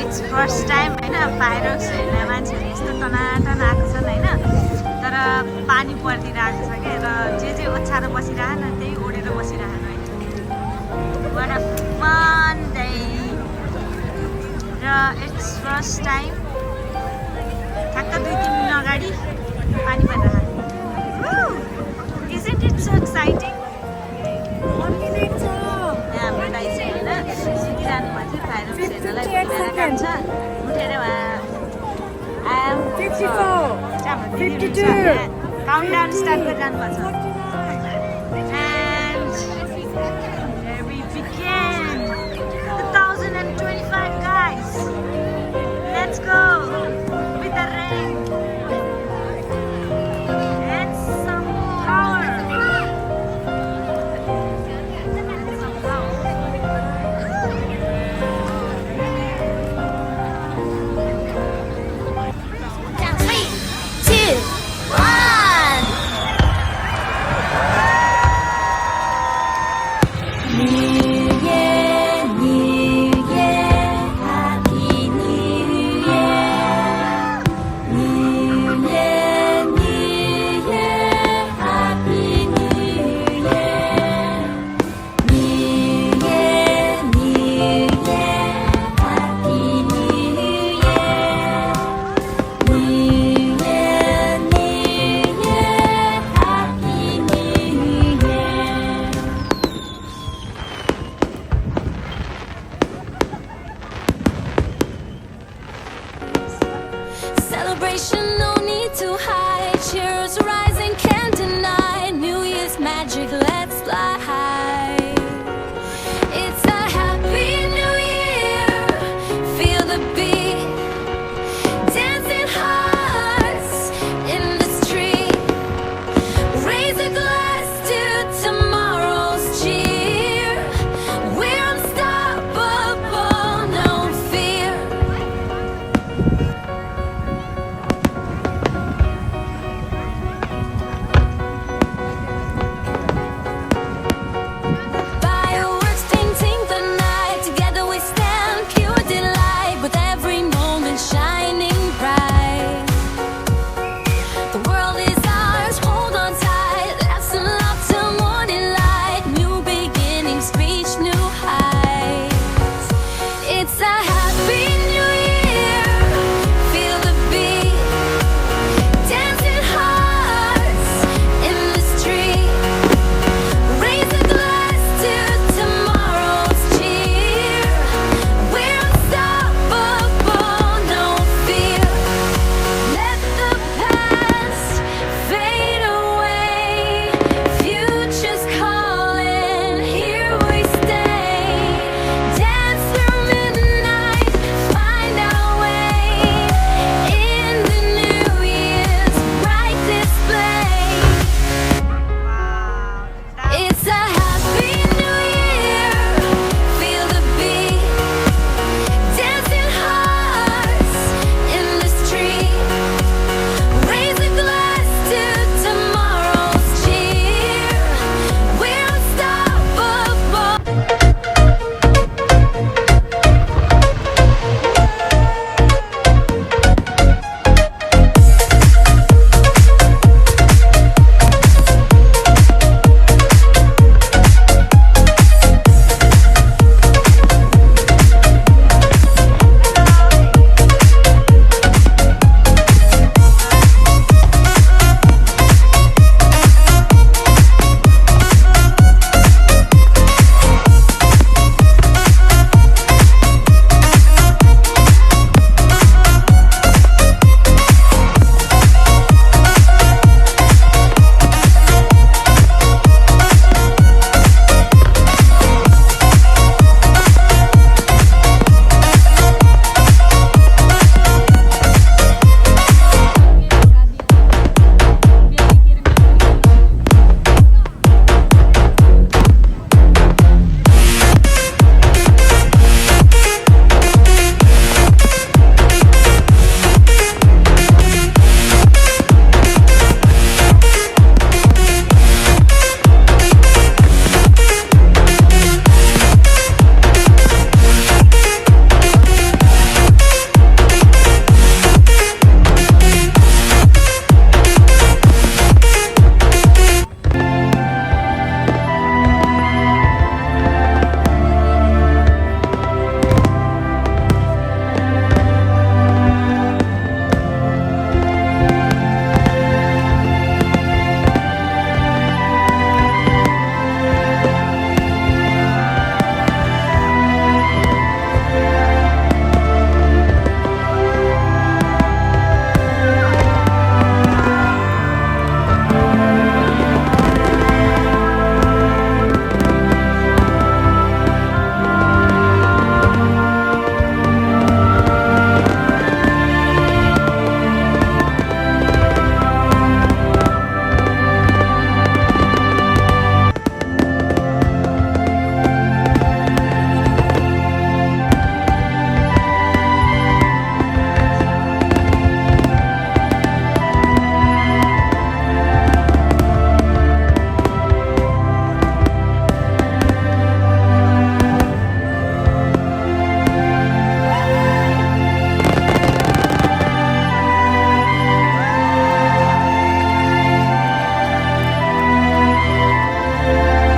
It's first time होइन fireworks हेर्ने मान्छेहरू यस्तो टनाटन आएको छन् होइन तर पानी परिदिरहेको छ क्या र जे ओछ्याएर बसिरहन त्यही ओढेर बसिरहन होइन वाट अ फन डे र इट्स फर्स्ट टाइम ठ्याक्क 2-3 दिन अगाडि पानी परिरहनु इजन्ट इट सो एक्साइटिङ हाम्रो दाइ चाहिँ होइन सिकिरहनु भएको थियो फायरवर्क्स हेर्नलाई कान्छ उठेर आम 54 52 काउन्टडाउन स्टार्ट गरेर जानुभएको छ and there we begin 2025 guys let's go with the rain and some power Celebration, no need to hide. Cheers rising, can't deny. New Year's magic, let's fly high.